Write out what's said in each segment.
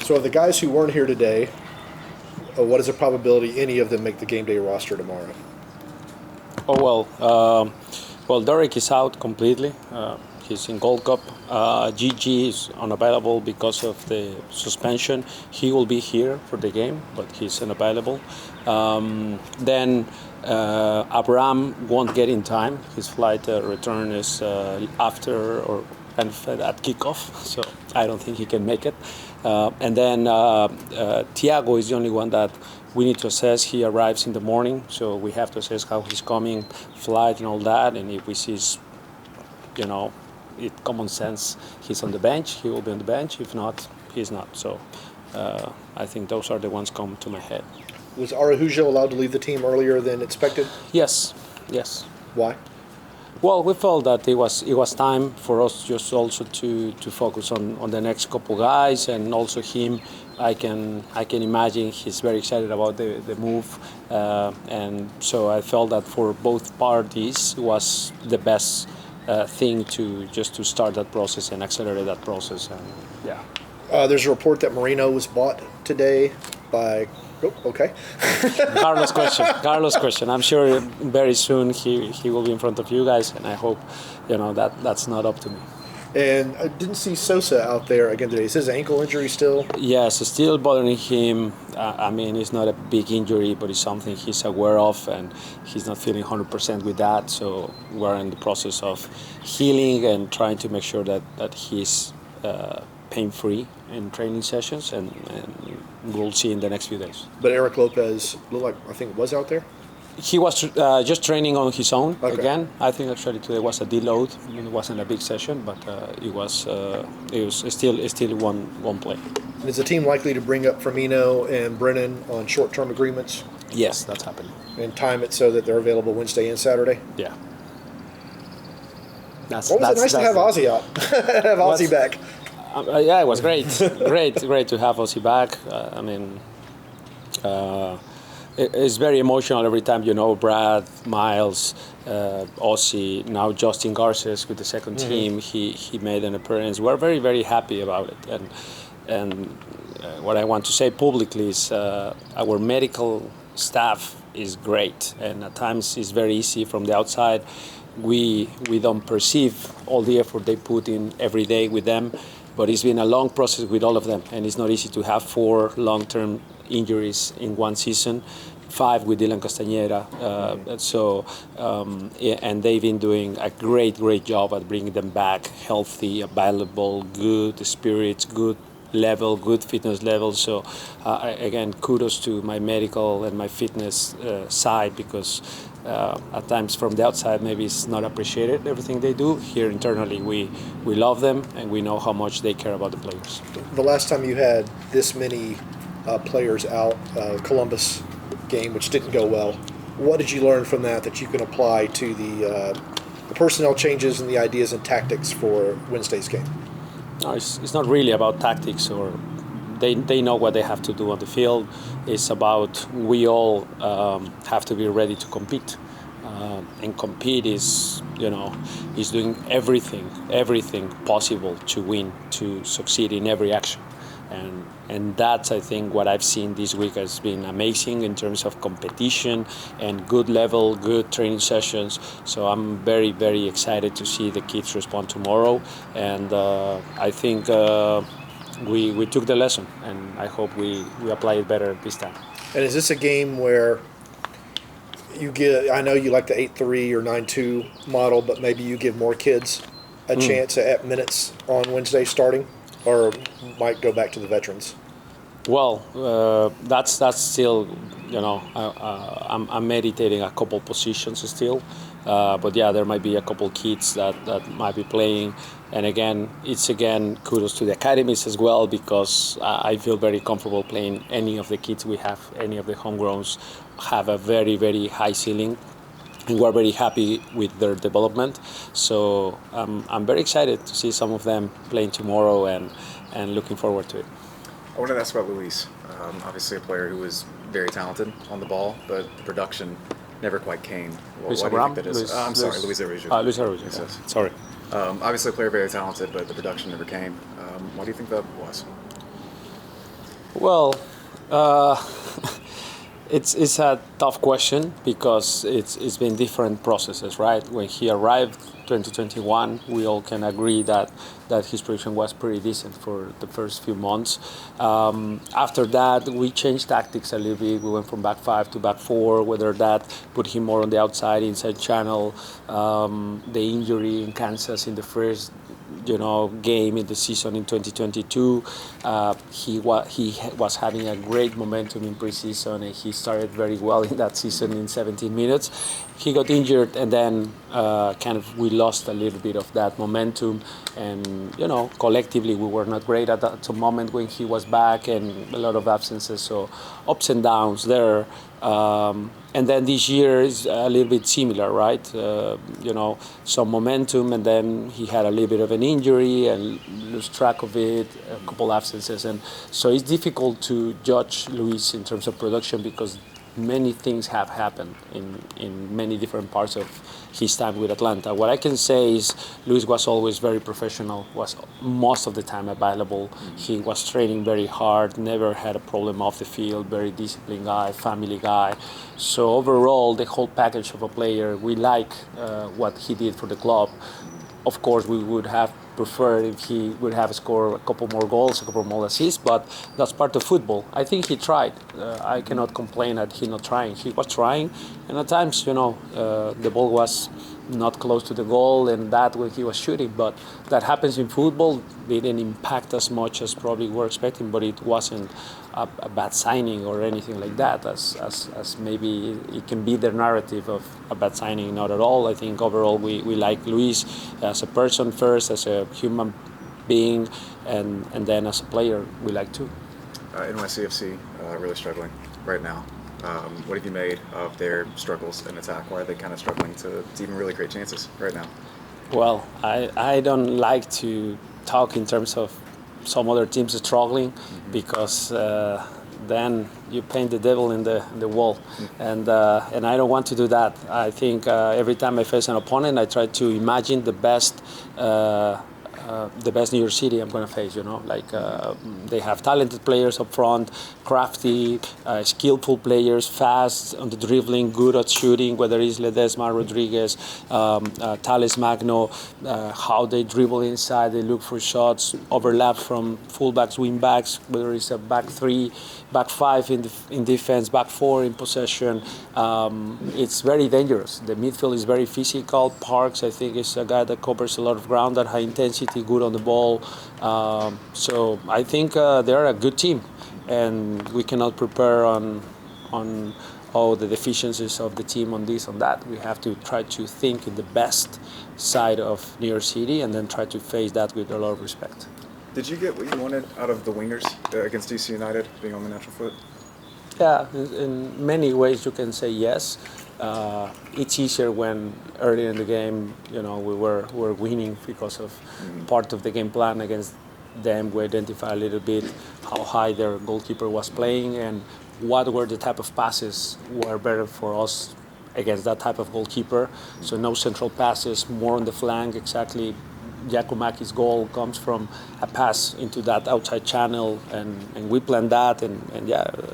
So of the guys who weren't here today, what is the probability any of them make the game day roster tomorrow? Oh, well, Derek is out completely. He's in Gold Cup. Gigi is unavailable because of the suspension. He will be here for the game, but he's unavailable. Then Abraham won't get in time. His flight return is after or at kickoff, so I don't think he can make it. And then Thiago is the only one that we need to assess. He arrives in the morning, so we have to assess how he's coming, flight and all that. And if we see, it common sense, he's on the bench, he will be on the bench. If not, he's not. So I think those are the ones come to my head. Was Araujo allowed to leave the team earlier than expected? Yes. Why? Well, we felt that it was time for us just also to focus on the next couple guys, and also him. I can imagine he's very excited about the move, and so I felt that for both parties it was the best thing to start that process and accelerate that process. And yeah. There's a report that Marino was bought today by. Oh, okay. Carlos question. I'm sure very soon he will be in front of you guys, and I hope that's not up to me. And I didn't see Sosa out there again today. Is his ankle injury still? Yes, it's still bothering him. I mean, it's not a big injury, but it's something he's aware of, and he's not feeling 100% with that. So we're in the process of healing and trying to make sure that he's pain-free in training sessions, and we'll see in the next few days. But Eric Lopez looked like, I think, was out there? He was just training on his own again. I think actually today was a deload. I mean, it wasn't a big session, but it was still one play. Is the team likely to bring up Firmino and Brennan on short-term agreements? Yes, that's happening. And time it so that they're available Wednesday and Saturday? Yeah. Was it nice to have Ozzy out? Have Ozzy back? Yeah, it was great. great to have Ozzy back. It's very emotional every time, Brad, Miles, Ozzy, now Justin Garces with the second team. He made an appearance. We're very, very happy about it. And what I want to say publicly is our medical staff is great, and at times it's very easy from the outside. We don't perceive all the effort they put in every day with them. But it's been a long process with all of them, and it's not easy to have 4 long-term injuries in one season, 5 with Dylan Castañeda. And they've been doing a great job at bringing them back healthy, available, good spirits, good level, good fitness level. So again, kudos to my medical and my fitness side, because at times from the outside maybe it's not appreciated everything they do. Here internally we love them, and we know how much they care about the players. The last time you had this many players out, Columbus game, which didn't go well, what did you learn from that you can apply to the personnel changes and the ideas and tactics for Wednesday's game? No, it's not really about tactics, or they know what they have to do on the field. It's about we all have to be ready to compete, and compete is doing everything possible to win, to succeed in every action, and that's, I think, what I've seen this week has been amazing in terms of competition and good level, good training sessions. So I'm very, very excited to see the kids respond tomorrow, and I think we took the lesson, and I hope we apply it better this time. And is this a game where I know you like the 8-3 or 9-2 model, but maybe you give more kids a chance at minutes on Wednesday starting, or might go back to the veterans? Well, that's still, I'm meditating a couple positions still. But yeah, there might be a couple kids that might be playing. And again, kudos to the academies as well, because I feel very comfortable playing any of the kids we have, any of the homegrowns have a very, very high ceiling. And we're very happy with their development. So I'm very excited to see some of them playing tomorrow, and looking forward to it. I wanted to ask about Luis. Obviously a player who was very talented on the ball, but the production never quite came. Why do you think that is? I'm sorry, Luis Araujo. Luis Araujo, yes. Sorry. Obviously a player very talented, but the production never came. Why do you think that was? Well, uh, it's a tough question because it's been different processes, right? When he arrived 2021, we all can agree that his production was pretty decent for the first few months. After that, we changed tactics a little bit. We went from back five to back four. Whether that put him more on the outside, inside channel, the injury in Kansas in the first game in the season in 2022. He was having a great momentum in preseason, and he started very well in that season in 17 minutes. He got injured, and then we lost a little bit of that momentum. And collectively, we were not great at that moment when he was back, and a lot of absences, so ups and downs there. And then this year is a little bit similar, right? Some momentum, and then he had a little bit of an injury and lose track of it, a couple absences. And so it's difficult to judge Luis in terms of production because many things have happened in many different parts of his time with Atlanta. What I can say is Luis was always very professional, was most of the time available. He was training very hard, never had a problem off the field, very disciplined guy, family guy. So overall, the whole package of a player, we like what he did for the club. Of course, we would have preferred if he would have scored a couple more goals, a couple more assists, but that's part of football. I think he tried. I cannot complain that he's not trying. He was trying, and at times, the ball was not close to the goal, and that when he was shooting. But that happens in football. It didn't impact as much as probably we were expecting, but it wasn't a bad signing or anything like that, as maybe it can be the narrative of a bad signing. Not at all. I think overall we like Luis as a person first, as a human being, and then as a player we like too. NYCFC really struggling right now. What have you made of their struggles in attack? Why are they kind of struggling to even really create chances right now? Well, I don't like to talk in terms of some other teams struggling because then you paint the devil in the wall, and I don't want to do that. I think every time I face an opponent, I try to imagine the best New York City I'm going to face. They have talented players up front, crafty, skillful players, fast on the dribbling, good at shooting, whether it's Ledesma, Rodriguez, Thales Magno, how they dribble inside, they look for shots, overlap from fullbacks, wingbacks, whether it's a back three, back five in defense, back four in possession. It's very dangerous. The midfield is very physical. Parks, I think, is a guy that covers a lot of ground at high intensity, good on the ball. So I think they're a good team, and we cannot prepare on all the deficiencies of the team on this, on that. We have to try to think in the best side of New York City and then try to face that with a lot of respect. Did you get what you wanted out of the wingers against DC United, being on the natural foot? Yeah, in many ways you can say yes. It's easier when early in the game, we were winning because of part of the game plan against them. We identify a little bit how high their goalkeeper was playing and what were the type of passes were better for us against that type of goalkeeper. So no central passes, more on the flank. Exactly, Giacomaki's goal comes from a pass into that outside channel, and we planned that, and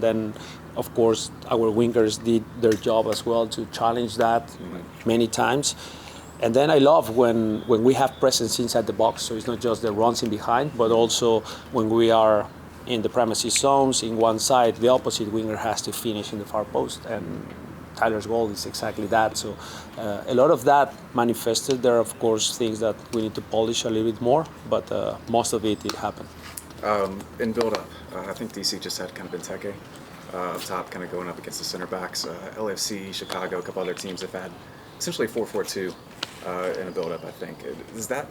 then of course our wingers did their job as well to challenge that many times. And then I love when we have presence inside the box, so it's not just the runs in behind, but also when we are in the premises zones, in one side, the opposite winger has to finish in the far post, and Tyler's goal is exactly that. So a lot of that manifested. There are, of course, things that we need to polish a little bit more, but most of it happened. In build-up, I think DC just had kind of Benteke up top, kind of going up against the center backs. LFC, Chicago, a couple other teams have had essentially 4-4-2 in a build-up, I think. Does that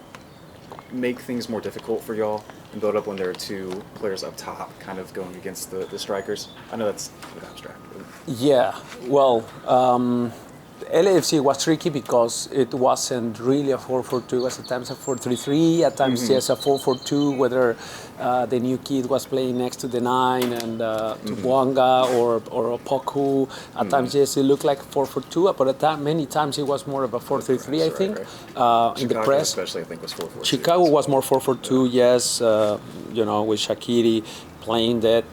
make things more difficult for y'all in build-up when there are two players up top kind of going against the strikers? I know that's a bit abstract. Yeah, well, LAFC was tricky because it wasn't really a 4-4-2. It was at times a 4-3-3, at times yes, a 4-4-2, whether the new kid was playing next to the 9 and to Bwanga or Opoku. At times, yes, it looked like 4-4-2, but many times it was more of a 4-3-3, I think. Right. In the press, especially, I think, was 4-4-2. Chicago was more 4-4-2, yes, with Shaqiri playing that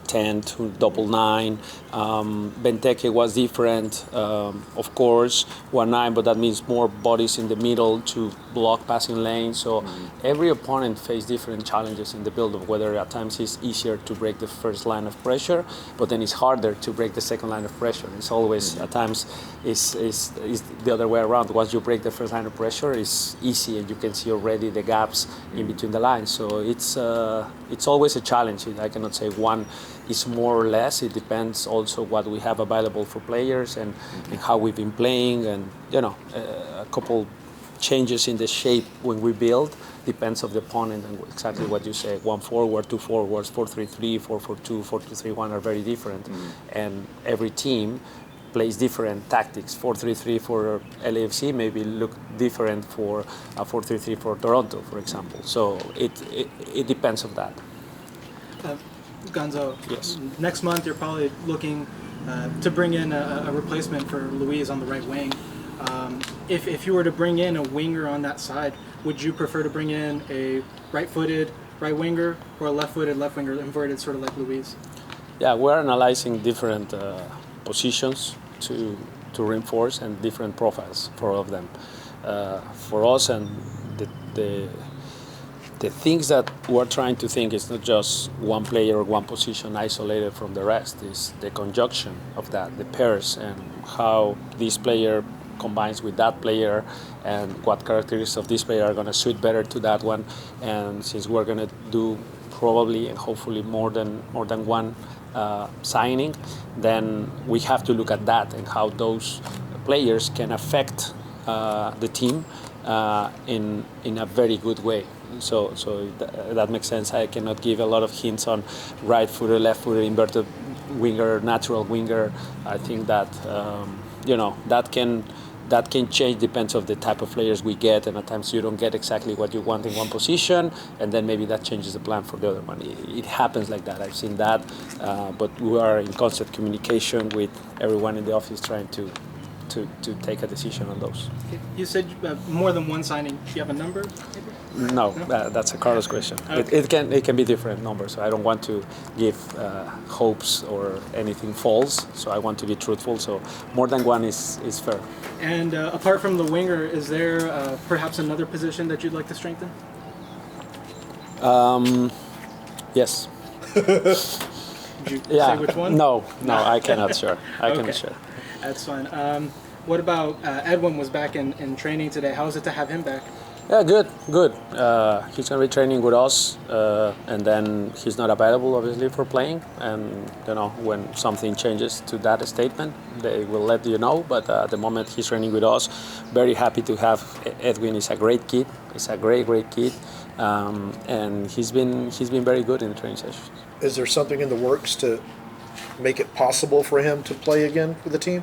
10 to double 9. Benteke was different, of course, 1-9, but that means more bodies in the middle to block passing lanes. So every opponent faced different challenges in the build-up, whether at times it's easier to break the first line of pressure, but then it's harder to break the second line of pressure. It's always, at times, is the other way around. Once you break the first line of pressure, it's easy and you can see already the gaps in between the lines. So it's always a challenge. I cannot say one is more or less. It depends also what we have available for players and how we've been playing, and a couple changes in the shape when we build depends of the opponent and exactly what you say. 1 forward, 2 forwards, 4-3-3, 4-4-2, 4-2-3-1 are very different, and every team plays different tactics. 4-3-3 for LAFC maybe look different for 4-3-3 for Toronto, for example. So it depends on that. Gonzo, Yes. next month you're probably looking to bring in a replacement for Luis on the right wing. If you were to bring in a winger on that side, would you prefer to bring in a right-footed right winger or a left-footed left winger, inverted, sort of like Luis? Yeah, we're analyzing different positions to reinforce, and different profiles for all of them. For us, and the things that we're trying to think is not just one player or one position isolated from the rest. Is the conjunction of that, the pairs, and how this player combines with that player, and what characteristics of this player are going to suit better to that one. And since we're going to do probably and hopefully more than one signing, then we have to look at that and how those players can affect the team in a very good way. So that makes sense. I cannot give a lot of hints on right-footed, left-footed, inverted winger, natural winger. I think that that can change, depends of the type of players we get, and at times you don't get exactly what you want in one position, and then maybe that changes the plan for the other one. It happens like that. I've seen that, but we are in constant communication with everyone in the office trying to take a decision on those. You said more than one signing. Do you have a number? No, that's a Carlos question. Okay. It can be different numbers. So I don't want to give hopes or anything false. So I want to be truthful. So more than one is fair. And apart from the winger, is there perhaps another position that you'd like to strengthen? Yes. Did you say which one? No, I cannot share. I Okay. cannot share. That's fine. What about Edwin was back in training today? How is it to have him back? Yeah, good. He's going to be training with us, and then he's not available, obviously, for playing. And, when something changes to that statement, they will let you know. But at the moment, he's training with us. Very happy to have Edwin. He's a great kid. He's a great kid. And he's been very good in the training sessions. Is there something in the works to make it possible for him to play again with the team?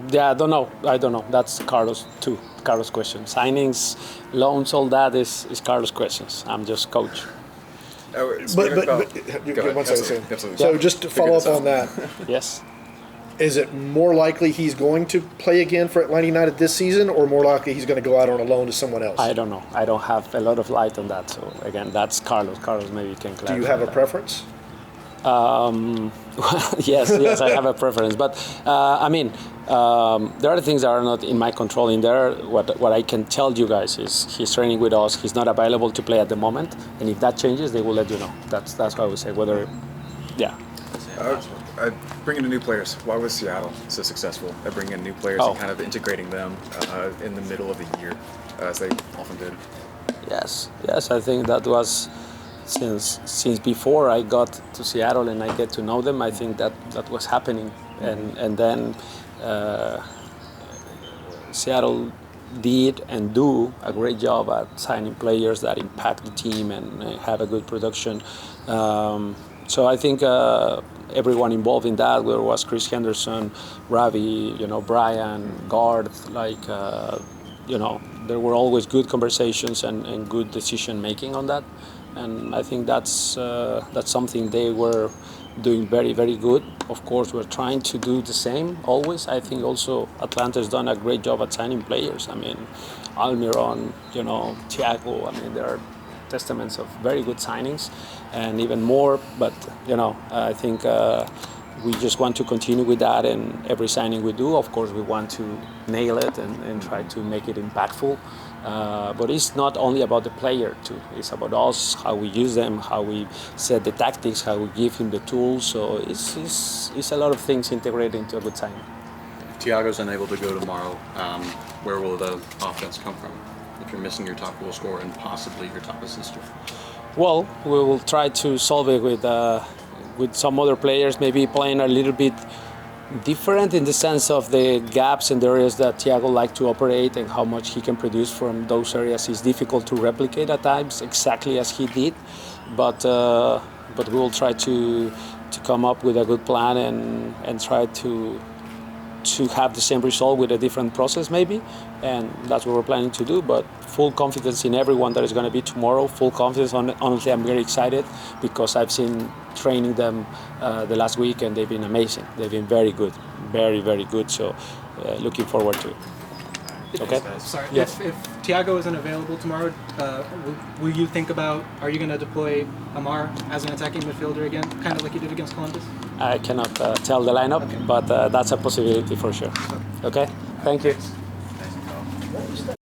Yeah, I don't know. That's Carlos too. Carlos' question. Signings, loans, all that is Carlos' questions. I'm just coach. But Go one ahead. second. Absolutely. So just to follow up on that, Yes. is it more likely he's going to play again for Atlanta United this season, or more likely he's going to go out on a loan to someone else? I don't know. I don't have a lot of light on that. So again, that's Carlos. Carlos maybe can clarify. Do you have a that. preference? Yes, I have a preference. But there are things that are not in my control. In there, what I can tell you guys is he's training with us. He's not available to play at the moment, and if that changes, they will let you know. That's what I would say. Bringing in new players. Why was Seattle so successful at bringing in new players and kind of integrating them in the middle of the year, as they often did? Yes. I think that was since before I got to Seattle and I get to know them. I think that was happening, and then Seattle did and do a great job at signing players that impact the team and have a good production. So I think everyone involved in that, whether it was Chris Henderson, Ravi, Brian, Garth, there were always good conversations and good decision making on that. And I think that's something they were doing very, very good. Of course, we're trying to do the same always. I think also Atlanta's done a great job at signing players. I mean, Almiron, Thiago. I mean, there are testaments of very good signings, and even more. But I think we just want to continue with that, and every signing we do, of course, we want to nail it and try to make it impactful. But it's not only about the player too. It's about us, how we use them, how we set the tactics, how we give him the tools. So it's a lot of things integrated into a good signing. If Thiago's unable to go tomorrow, where will the offense come from? If you're missing your top goal scorer and possibly your top assister? Well, we will try to solve it with some other players, maybe playing a little bit different in the sense of the gaps and the areas that Thiago likes to operate, and how much he can produce from those areas is difficult to replicate at times, exactly as he did. But we will try to come up with a good plan and try to have the same result with a different process maybe, and that's what we're planning to do. But full confidence in everyone that is going to be tomorrow, full confidence honestly, I'm very excited because I've seen training them the last week, and they've been amazing. They've been very good, very, very good. So looking forward to it. Okay. Sorry. Yes. If Thiago isn't available tomorrow, will you think about, are you going to deploy Amar as an attacking midfielder again, kind of like you did against Columbus? I cannot tell the lineup, Okay. but that's a possibility for sure. Okay. Thank you.